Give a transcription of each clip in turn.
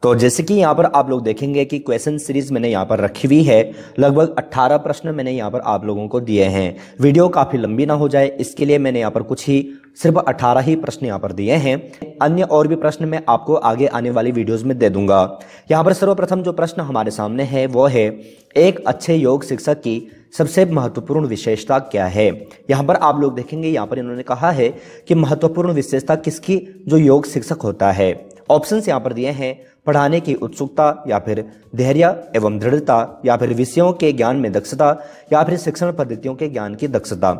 तो जैसे कि यहाँ पर आप लोग देखेंगे कि क्वेश्चन सीरीज मैंने यहाँ पर रखी हुई है। लगभग 18 प्रश्न मैंने यहाँ पर आप लोगों को दिए हैं। वीडियो काफ़ी लंबी ना हो जाए इसके लिए मैंने यहाँ पर सिर्फ 18 ही प्रश्न यहाँ पर दिए हैं। अन्य और भी प्रश्न मैं आपको आगे आने वाली वीडियोस में दे दूंगा। यहाँ पर सर्वप्रथम जो प्रश्न हमारे सामने है वो है, एक अच्छे योग शिक्षक की सबसे महत्वपूर्ण विशेषता क्या है। यहाँ पर आप लोग देखेंगे, यहाँ पर इन्होंने कहा है कि महत्वपूर्ण विशेषता किसकी, जो योग शिक्षक होता है। ऑप्शंस यहाँ पर दिए हैं, पढ़ाने की उत्सुकता, या फिर धैर्य एवं दृढ़ता, या फिर विषयों के ज्ञान में दक्षता, या फिर शिक्षण पद्धतियों के ज्ञान की दक्षता।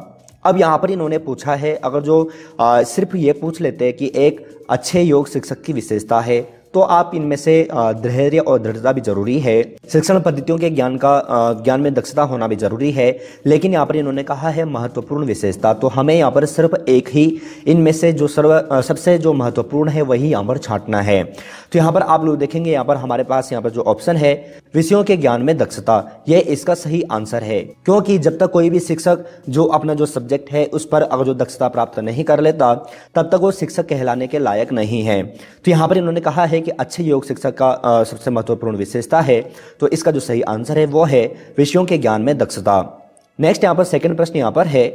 अब यहाँ पर इन्होंने पूछा है, अगर जो सिर्फ ये पूछ लेते हैं कि एक अच्छे योग शिक्षक की विशेषता है, तो आप इनमें से धैर्य और दृढ़ता भी जरूरी है, शिक्षण पद्धतियों के ज्ञान में दक्षता होना भी जरूरी है। लेकिन यहाँ पर इन्होंने कहा है महत्वपूर्ण विशेषता, तो हमें यहाँ पर सिर्फ एक ही इनमें से जो सबसे जो महत्वपूर्ण है वही यहाँ पर छांटना है। तो यहाँ पर आप लोग देखेंगे, यहाँ पर हमारे पास यहाँ पर जो ऑप्शन है विषयों के ज्ञान में दक्षता, यह इसका सही आंसर है। क्योंकि जब तक कोई भी शिक्षक जो अपना जो सब्जेक्ट है उस पर अगर जो दक्षता प्राप्त नहीं कर लेता, तब तक वो शिक्षक कहलाने के लायक नहीं है। तो यहाँ पर इन्होंने कहा है कि अच्छे योग शिक्षक का सबसे महत्वपूर्ण विशेषता है, तो इसका जो सही आंसर है वो है विषयों के ज्ञान में दक्षता। नेक्स्ट यहाँ पर सेकंड प्रश्न यहाँ पर है,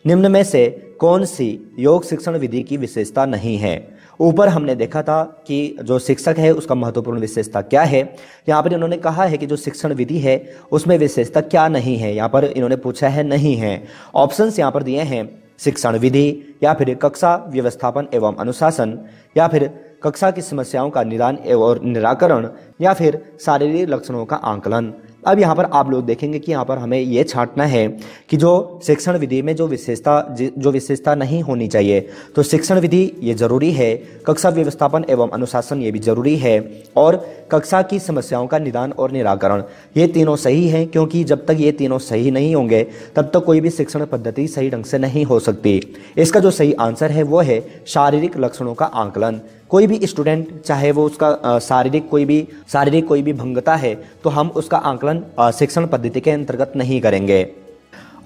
निम्न में से कौन सी योग शिक्षण विधि की विशेषता नहीं है। ऊपर हमने देखा था कि जो शिक्षक है उसका महत्वपूर्ण विशेषता क्या है। यहाँ पर इन्होंने कहा है कि जो शिक्षण विधि है उसमें विशेषता क्या नहीं है। यहाँ पर इन्होंने पूछा है नहीं है। ऑप्शंस यहाँ पर दिए हैं, शिक्षण विधि, या फिर कक्षा व्यवस्थापन एवं अनुशासन, या फिर कक्षा की समस्याओं का निदान एवं निराकरण, या फिर शारीरिक लक्षणों का आंकलन। अब यहाँ पर आप लोग देखेंगे कि यहाँ पर हमें ये छांटना है कि जो शिक्षण विधि में जो विशेषता नहीं होनी चाहिए, तो शिक्षण विधि ये जरूरी है, कक्षा व्यवस्थापन एवं अनुशासन ये भी जरूरी है, और कक्षा की समस्याओं का निदान और निराकरण ये तीनों सही हैं। क्योंकि जब तक ये तीनों सही नहीं होंगे तब तक कोई भी शिक्षण पद्धति सही ढंग से नहीं हो सकती। इसका जो सही आंसर है वो है शारीरिक लक्षणों का आंकलन। कोई भी स्टूडेंट चाहे वो उसका शारीरिक कोई भी भंगता है, तो हम उसका आंकलन शिक्षण पद्धति के अंतर्गत नहीं करेंगे।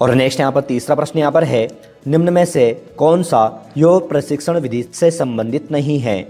और नेक्स्ट यहाँ पर तीसरा प्रश्न यहाँ पर है, निम्न में से कौन सा योग प्रशिक्षण विधि से संबंधित नहीं है।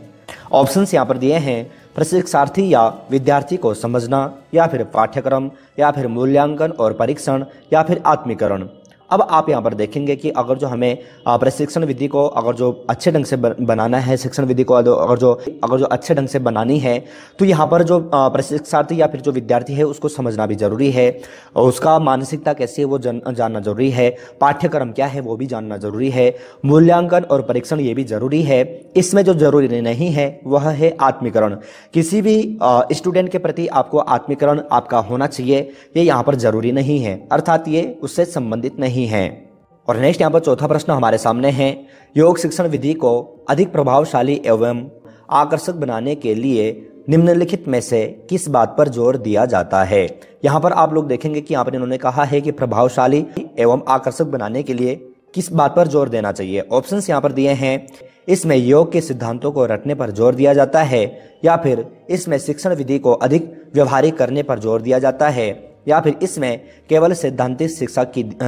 ऑप्शंस यहाँ पर दिए हैं, प्रशिक्षार्थी या विद्यार्थी को समझना, या फिर पाठ्यक्रम, या फिर मूल्यांकन और परीक्षण, या फिर आत्मीकरण। अब आप यहाँ पर देखेंगे कि अगर जो हमें प्रशिक्षण विधि को अगर जो अच्छे ढंग से बनाना है, शिक्षण विधि को अगर जो अच्छे ढंग से बनानी है, तो यहाँ पर जो प्रशिक्षार्थी या फिर जो विद्यार्थी है उसको समझना भी जरूरी है, और उसका मानसिकता कैसी है वो जानना जरूरी है, पाठ्यक्रम क्या है वो भी जानना जरूरी है, मूल्यांकन और परीक्षण ये भी जरूरी है। इसमें जो जरूरी नहीं है वह है आत्मीकरण। किसी भी स्टूडेंट के प्रति आपको आत्मीकरण आपका होना चाहिए, ये यहाँ पर जरूरी नहीं है, अर्थात ये उससे संबंधित नहीं है। और नेक्स्ट यहाँ पर चौथा प्रश्न हमारे सामने है, योग शिक्षण विधि को अधिक प्रभावशाली एवं आकर्षक बनाने के लिए निम्नलिखित में से किस बात पर जोर दिया जाता है। यहाँ पर आप लोग देखेंगे कि यहाँ पर इन्होंने कहा है कि प्रभावशाली एवं आकर्षक बनाने के लिए किस बात पर जोर देना चाहिए। ऑप्शंस यहाँ पर दिए हैं, इसमें योग के सिद्धांतों को रटने पर जोर दिया जाता है, या फिर इसमें शिक्षण विधि को अधिक व्यवहारिक करने पर जोर दिया जाता है, या फिर इसमें केवल सैद्धांतिक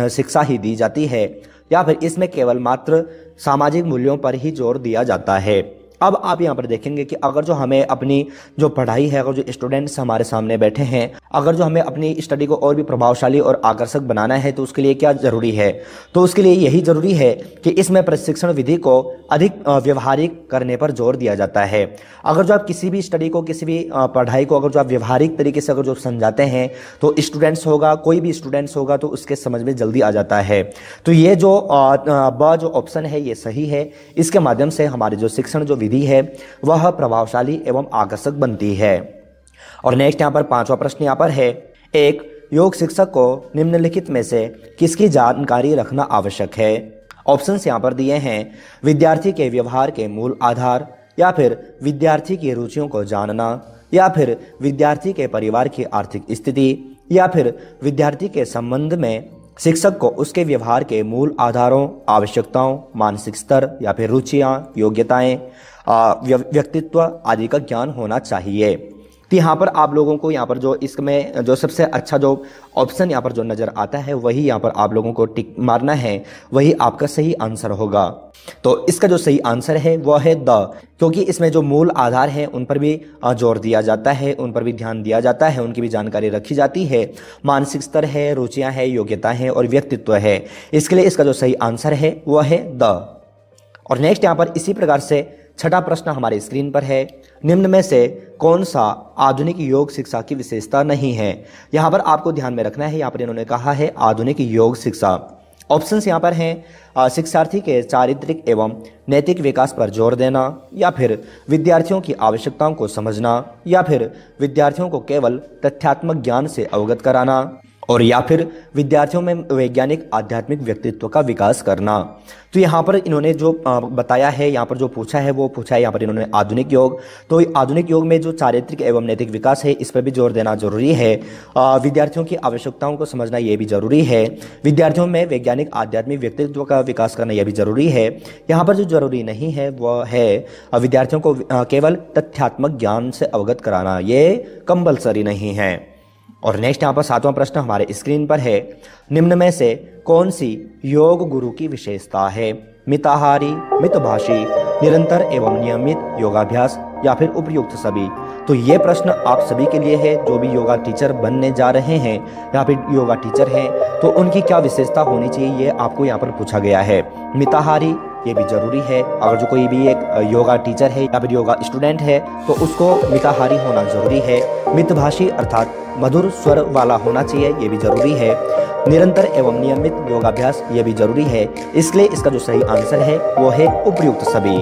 शिक्षा ही दी जाती है, या फिर इसमें केवल मात्र सामाजिक मूल्यों पर ही जोर दिया जाता है। अब आप यहाँ पर देखेंगे कि अगर जो हमें अपनी जो पढ़ाई है, अगर जो स्टूडेंट्स हमारे सामने बैठे हैं, अगर जो हमें अपनी स्टडी को और भी प्रभावशाली और आकर्षक बनाना है, तो उसके लिए क्या जरूरी है, तो उसके लिए यही जरूरी है कि इसमें प्रशिक्षण विधि को अधिक व्यवहारिक करने पर जोर दिया जाता है। अगर जो आप किसी भी स्टडी को, किसी भी पढ़ाई को अगर जो आप व्यवहारिक तरीके से अगर जो समझाते हैं, तो कोई भी स्टूडेंट्स होगा तो उसके समझ में जल्दी आ जाता है। तो ये जो ऑप्शन है ये सही है। इसके माध्यम से हमारी जो शिक्षण जो विधि है वह प्रभावशाली एवं आकर्षक बनती है। और नेक्स्ट यहाँ पर पांचवा प्रश्न यहाँ पर है, एक योग शिक्षक को निम्नलिखित में से किसकी जानकारी रखना आवश्यक है। ऑप्शंस यहाँ पर दिए हैं, विद्यार्थी के व्यवहार के मूल आधार, या फिर विद्यार्थी की रुचियों को जानना, या फिर विद्यार्थी के परिवार की आर्थिक स्थिति, या फिर विद्यार्थी के संबंध में शिक्षक को उसके व्यवहार के मूल आधारों, आवश्यकताओं, मानसिक स्तर, या फिर रुचियाँ, योग्यताएं, व्यक्तित्व आदि का ज्ञान होना चाहिए। तो यहाँ पर आप लोगों को यहाँ पर जो इसमें जो सबसे अच्छा जो ऑप्शन यहाँ पर जो नज़र आता है वही यहाँ पर आप लोगों को टिक मारना है, वही आपका सही आंसर होगा। तो इसका जो सही आंसर है वह है द, क्योंकि इसमें जो मूल आधार है उन पर भी जोर दिया जाता है, उन पर भी ध्यान दिया जाता है, उनकी भी जानकारी रखी जाती है। मानसिक स्तर है, रुचियाँ है, योग्यता है और व्यक्तित्व है। इसके लिए इसका जो सही आंसर है वह है द। और नेक्स्ट यहाँ पर इसी प्रकार से छठा प्रश्न हमारे स्क्रीन पर है, निम्न में से कौन सा आधुनिक योग शिक्षा की विशेषता नहीं है। यहाँ पर आपको ध्यान में रखना है, यहाँ पर इन्होंने कहा है आधुनिक योग शिक्षा। ऑप्शंस यहाँ पर हैं शिक्षार्थी के चारित्रिक एवं नैतिक विकास पर जोर देना, या फिर विद्यार्थियों की आवश्यकताओं को समझना, या फिर विद्यार्थियों को केवल तथ्यात्मक ज्ञान से अवगत कराना, और या फिर विद्यार्थियों में वैज्ञानिक आध्यात्मिक व्यक्तित्व का विकास करना। तो यहाँ पर इन्होंने जो बताया है, यहाँ पर जो पूछा है वो पूछा है यहाँ पर इन्होंने आधुनिक योग। तो आधुनिक योग में जो चारित्रिक एवं नैतिक विकास है इस पर भी जोर देना जरूरी है। विद्यार्थियों की आवश्यकताओं को समझना ये भी जरूरी है। विद्यार्थियों में वैज्ञानिक आध्यात्मिक व्यक्तित्व का विकास करना यह भी जरूरी है। यहाँ पर जो जरूरी नहीं है वह है विद्यार्थियों को केवल तथ्यात्मक ज्ञान से अवगत कराना, ये कंपल्सरी नहीं है। और नेक्स्ट यहाँ पर सातवां प्रश्न हमारे स्क्रीन पर है, निम्न में से कौन सी योग गुरु की विशेषता है। मिताहारी, मितभाषी, निरंतर एवं नियमित योगाभ्यास, या फिर उपयुक्त सभी। तो ये प्रश्न आप सभी के लिए है जो भी योगा टीचर बनने जा रहे हैं या फिर योगा टीचर हैं, तो उनकी क्या विशेषता होनी चाहिए ये आपको यहाँ पर पूछा गया है। मिताहारी ये भी जरूरी है, अगर जो कोई भी एक योगा टीचर है या फिर योगा स्टूडेंट है तो उसको मिताहारी होना जरूरी है। मितभाषी अर्थात मधुर स्वर वाला होना चाहिए, ये भी जरूरी है। निरंतर एवं नियमित योगाभ्यास ये भी जरूरी है। इसलिए इसका जो सही आंसर है वो है उपयुक्त सभी।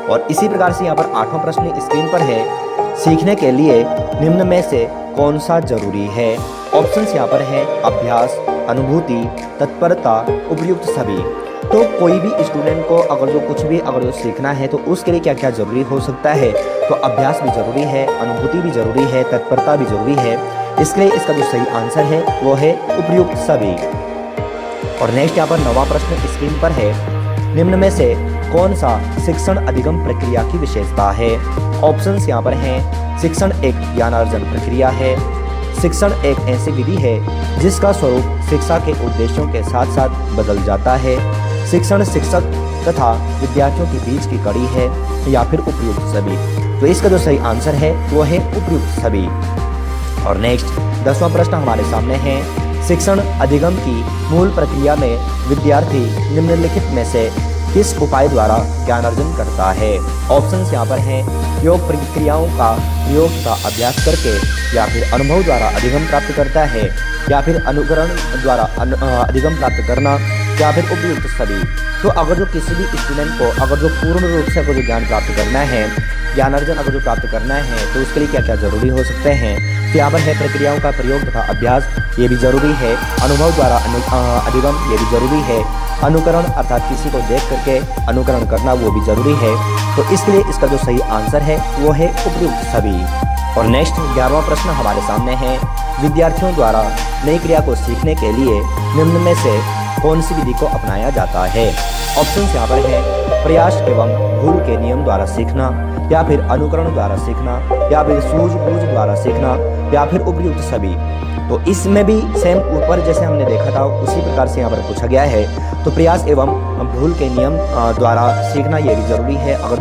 और इसी प्रकार से यहाँ पर आठवां प्रश्न स्क्रीन पर है, सीखने के लिए निम्न में से कौन सा जरूरी है। ऑप्शंस यहाँ पर है अभ्यास, अनुभूति, तत्परता, उपयुक्त सभी। तो कोई भी स्टूडेंट को अगर जो कुछ भी अगर जो सीखना है तो उसके लिए क्या क्या जरूरी हो सकता है, तो अभ्यास भी जरूरी है, अनुभूति भी जरूरी है, तत्परता भी जरूरी है। इसके लिए इसका जो सही आंसर है वो है उपयुक्त सभी। और नेक्स्ट यहाँ पर नौवां प्रश्न स्क्रीन पर है, निम्न में से कौन सा शिक्षण अधिगम प्रक्रिया की विशेषता है। ऑप्शंस यहाँ पर हैं, शिक्षण एक ज्ञानार्जन प्रक्रिया है, शिक्षण एक ऐसी विधि है जिसका स्वरूप शिक्षा के उद्देश्यों के साथ साथ बदल जाता है, शिक्षण शिक्षक तथा विद्यार्थियों के बीच की कड़ी है, या फिर उपयुक्त सभी। तो इसका जो सही आंसर है वो है उपयुक्त सभी। और नेक्स्ट 10वां प्रश्न हमारे सामने है, शिक्षण अधिगम की मूल प्रक्रिया में विद्यार्थी निम्नलिखित में से किस उपाय द्वारा ज्ञान अर्जन करता है। ऑप्शंस यहाँ पर हैं, योग प्रक्रियाओं का प्रयोग का अभ्यास करके, या फिर अनुभव द्वारा अधिगम प्राप्त करता है, या फिर अनुकरण द्वारा अधिगम प्राप्त करना, या फिर उपयुक्त सभी। तो अगर जो किसी भी स्टूडेंट को अगर जो पूर्ण रूप से अगर जो ज्ञान प्राप्त करना है, ज्ञान अर्जन अगर जो प्राप्त करना है तो उसके लिए क्या क्या जरूरी हो सकते हैं। तो यहाँ पर है प्रक्रियाओं का प्रयोग तथा अभ्यास, ये भी जरूरी है। अनुभव द्वारा अधिगम, ये भी जरूरी है। अनुकरण अर्थात किसी को देख करके अनुकरण करना, वो भी जरूरी है। तो इसके लिए इसका जो सही आंसर है वो है उपयुक्त सभी। और नेक्स्ट 11वां प्रश्न हमारे सामने है, विद्यार्थियों द्वारा नई क्रिया को सीखने के लिए निम्न में से कौन सी विधि को अपनाया जाता है। ऑप्शंस यहाँ पर है, प्रयास एवं भूल के नियम द्वारा सीखना, या फिर अनुकरण द्वारा सीखना, या फिर सूझबूझ द्वारा सीखना, या फिर उपयुक्त सभी। तो इसमें भी सेम ऊपर जैसे हमने देखा था उसी प्रकार से यहाँ पर पूछा गया है। तो प्रयास एवं भूल के नियम द्वारा सीखना ये भी जरूरी है। अगर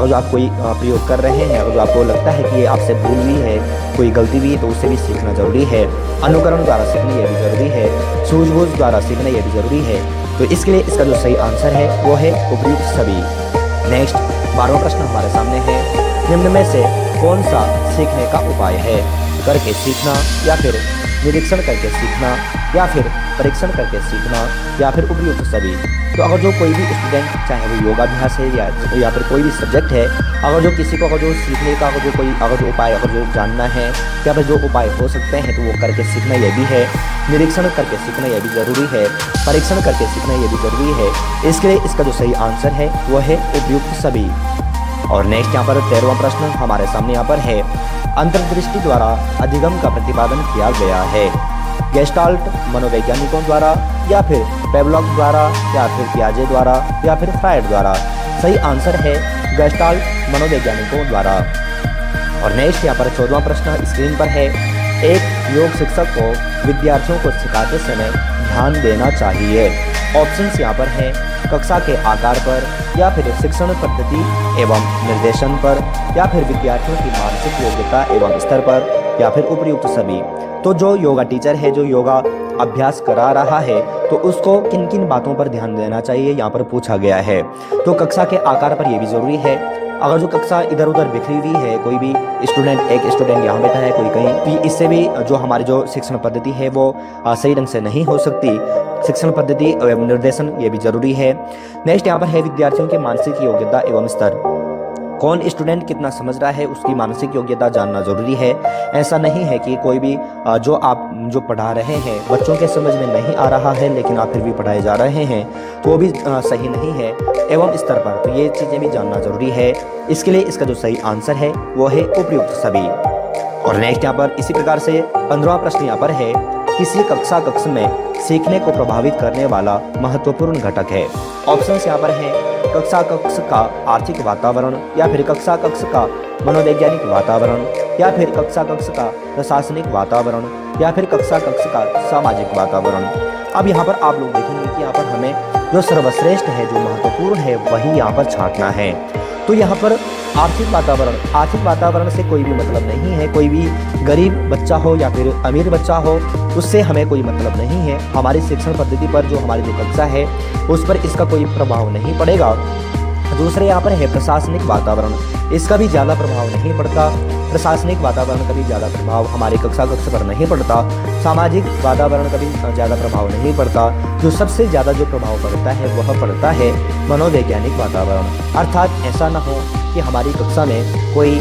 जो आप कोई प्रयोग कर रहे हैं, अगर जो आपको लगता है कि ये आपसे भूल हुई है, कोई गलती हुई है, तो उससे भी सीखना जरूरी है। अनुकरण द्वारा सीखना ये भी जरूरी है, सूझबूझ द्वारा सीखना ये भी जरूरी है। तो इसके लिए इसका जो सही आंसर है वो है उपयुक्त सभी। नेक्स्ट 12वां प्रश्न हमारे सामने है, निम्न में से कौन सा सीखने का उपाय है। करके सीखना, या फिर निरीक्षण करके सीखना, या फिर परीक्षण करके सीखना, या फिर उपयुक्त सभी। तो अगर जो कोई भी स्टूडेंट, चाहे वो योगाभ्यास है या फिर कोई भी सब्जेक्ट है, अगर जो किसी को अगर जो सीखने का अगर जो उपाय अगर जो जानना है, या फिर जो उपाय हो सकते हैं, तो वो करके सीखना ये भी है। निरीक्षण करके सीखना ये भी जरूरी है, परीक्षण करके सीखना ये भी जरूरी है। इसके लिए इसका जो सही आंसर है वो है उपयुक्त सभी। और नेक्स्ट यहाँ पर 13वां प्रश्न हमारे सामने यहाँ पर है, अंतर्दृष्टि द्वारा अधिगम का प्रतिपादन किया गया है। गेस्टाल्ट मनोवैज्ञानिकों द्वारा, या फिर पेवलॉक द्वारा, या फिर पियाजे द्वारा, या फिर फ्रायड द्वारा। सही आंसर है गेस्टाल्ट मनोवैज्ञानिकों द्वारा। और नेक्स्ट यहाँ पर 14वां प्रश्न स्क्रीन पर है। एक योग शिक्षक को विद्यार्थियों को सिखाते समय ध्यान देना चाहिए। ऑप्शंस यहाँ पर हैं कक्षा के आकार पर, या फिर शिक्षण पद्धति एवं निर्देशन पर, या फिर विद्यार्थियों की मानसिक योग्यता एवं स्तर पर, या फिर उपयुक्त सभी। तो जो योगा टीचर है, जो योगा अभ्यास करा रहा है, तो उसको किन किन बातों पर ध्यान देना चाहिए यहाँ पर पूछा गया है। तो कक्षा के आकार पर यह भी जरूरी है। अगर जो कक्षा इधर उधर बिखरी हुई है, कोई भी स्टूडेंट, एक स्टूडेंट यहाँ बैठा है, कोई कहीं, तो इससे भी जो हमारी जो शिक्षण पद्धति है वो सही ढंग से नहीं हो सकती। शिक्षण पद्धति एवं निर्देशन ये भी जरूरी है। नेक्स्ट यहाँ पर है विद्यार्थियों की मानसिक योग्यता एवं स्तर। कौन स्टूडेंट कितना समझ रहा है, उसकी मानसिक योग्यता जानना जरूरी है। ऐसा नहीं है कि कोई भी जो आप जो पढ़ा रहे हैं बच्चों के समझ में नहीं आ रहा है, लेकिन आप फिर भी पढ़ाए जा रहे हैं, तो वो भी सही नहीं है। एवं स्तर पर तो ये चीज़ें भी जानना जरूरी है। इसके लिए इसका जो सही आंसर है वो है उपयुक्त सभी। और नेक्स्ट यहाँ पर इसी प्रकार से 15वां प्रश्न यहाँ पर है, किसी कक्ष में सीखने को प्रभावित करने वाला महत्वपूर्ण घटक है। ऑप्शंस यहाँ पर हैं कक्षा कक्ष का आर्थिक वातावरण, या फिर कक्षा कक्ष का मनोवैज्ञानिक वातावरण, या फिर कक्षा कक्ष का प्रशासनिक वातावरण, या फिर कक्षा कक्ष का सामाजिक वातावरण। अब यहाँ पर आप लोग देखेंगे कि यहाँ पर हमें जो सर्वश्रेष्ठ है, जो महत्वपूर्ण है, वही यहाँ पर छांटना है। तो यहाँ पर आर्थिक वातावरण से कोई भी मतलब नहीं है। कोई भी गरीब बच्चा हो या फिर अमीर बच्चा हो, उससे हमें कोई मतलब नहीं है। हमारी शिक्षण पद्धति पर जो हमारी जो कक्षा है उस पर इसका कोई प्रभाव नहीं पड़ेगा। दूसरे यहाँ पर है प्रशासनिक वातावरण, इसका भी ज़्यादा प्रभाव नहीं पड़ता। प्रशासनिक वातावरण का भी ज़्यादा प्रभाव हमारे कक्षा पर नहीं पड़ता। सामाजिक वातावरण का भी ज़्यादा प्रभाव नहीं पड़ता। जो सबसे ज़्यादा जो प्रभाव पड़ता है वह पड़ता है मनोवैज्ञानिक वातावरण। अर्थात ऐसा ना हो कि हमारी कक्षा में कोई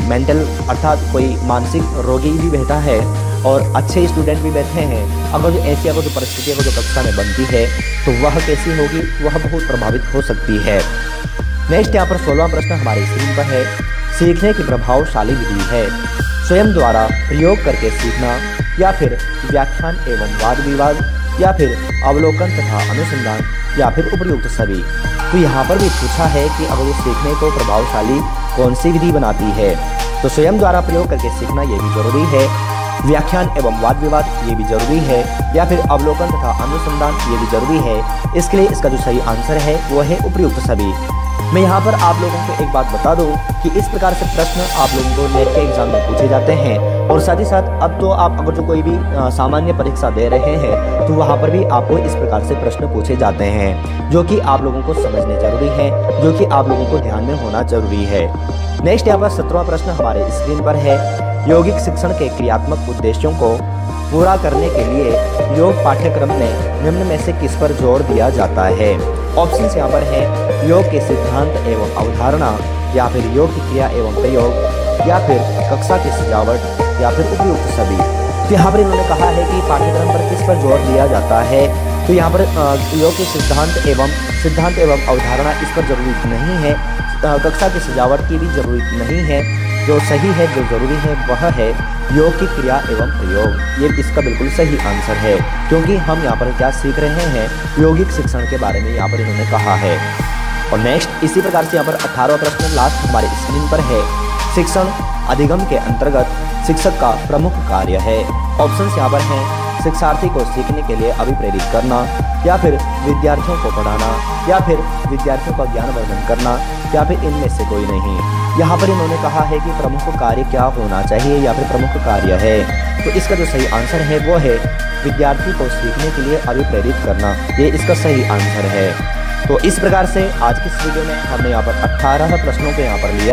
मेंटल अर्थात कोई मानसिक रोगी भी बैठा है और अच्छे स्टूडेंट भी बैठे हैं। अगर जो ऐसी अगर जो परिस्थिति अगर जो कक्षा में बनती है तो वह कैसी होगी, वह बहुत प्रभावित हो सकती है। नेक्स्ट यहाँ पर 16वां प्रश्न हमारी स्क्रीन पर है, सीखने की प्रभावशाली विधि है स्वयं द्वारा प्रयोग करके सीखना, या फिर व्याख्यान एवं वाद विवाद, या फिर अवलोकन तथा अनुसंधान, या फिर उपयुक्त सभी। तो यहाँ पर भी पूछा है कि अगर वो सीखने को प्रभावशाली कौन सी विधि बनाती है, तो स्वयं द्वारा प्रयोग करके सीखना ये भी जरूरी है, व्याख्यान एवं वाद विवाद ये भी जरूरी है, या फिर अवलोकन तथा अनुसंधान ये भी जरूरी है। इसके लिए इसका जो सही आंसर है वो है उपयुक्त सभी। मैं यहाँ पर आप लोगों को एक बात बता दूं कि इस प्रकार से प्रश्न आप लोगों को नेट के एग्जाम में पूछे जाते हैं, और साथ ही साथ अब तो आप अगर जो कोई भी सामान्य परीक्षा दे रहे हैं तो वहाँ पर भी आपको इस प्रकार से प्रश्न पूछे जाते हैं, जो कि आप लोगों को समझने जरूरी है, जो कि आप लोगों को ध्यान में होना जरूरी है। नेक्स्ट यहाँ पर 17वां प्रश्न हमारे स्क्रीन पर है, यौगिक शिक्षण के क्रियात्मक उद्देश्यों को पूरा करने के लिए योग पाठ्यक्रम में निम्न में से किस पर जोर दिया जाता है। ऑप्शंस यहाँ पर है योग के सिद्धांत एवं अवधारणा, या फिर योग की क्रिया एवं प्रयोग, या फिर कक्षा की सजावट, या फिर उपयुक्त सभी। तो यहाँ पर इन्होंने कहा है कि पाठ्यक्रम पर किस पर जोर दिया जाता है। तो यहाँ पर योग के सिद्धांत एवं अवधारणा इस पर जरूरी नहीं है। कक्षा की सजावट की भी जरूरत नहीं है। जो सही है, जो जरूरी है वह है योग की क्रिया एवं प्रयोग। ये इसका बिल्कुल सही आंसर है, क्योंकि हम यहाँ पर क्या सीख रहे हैं, यौगिक शिक्षण के बारे में यहाँ पर इन्होंने कहा है। और नेक्स्ट इसी प्रकार से यहाँ पर 18वां प्रश्न लास्ट हमारे स्क्रीन पर है, शिक्षण अधिगम के अंतर्गत शिक्षक का प्रमुख कार्य है। ऑप्शंस यहाँ पर हैं शिक्षार्थी को सीखने के लिए अभिप्रेरित करना, या फिर विद्यार्थियों को पढ़ाना, या फिर विद्यार्थियों का ज्ञानवर्धन करना, या फिर इनमें से कोई नहीं। यहाँ पर इन्होंने कहा है कि प्रमुख कार्य क्या होना चाहिए, या फिर प्रमुख कार्य है। तो इसका जो सही आंसर है वो है विद्यार्थी को सीखने के लिए अभिप्रेरित करना। ये इसका सही आंसर है। तो इस प्रकार से आज की इस वीडियो में हमने यहाँ पर 18 प्रश्नों को यहाँ पर लिया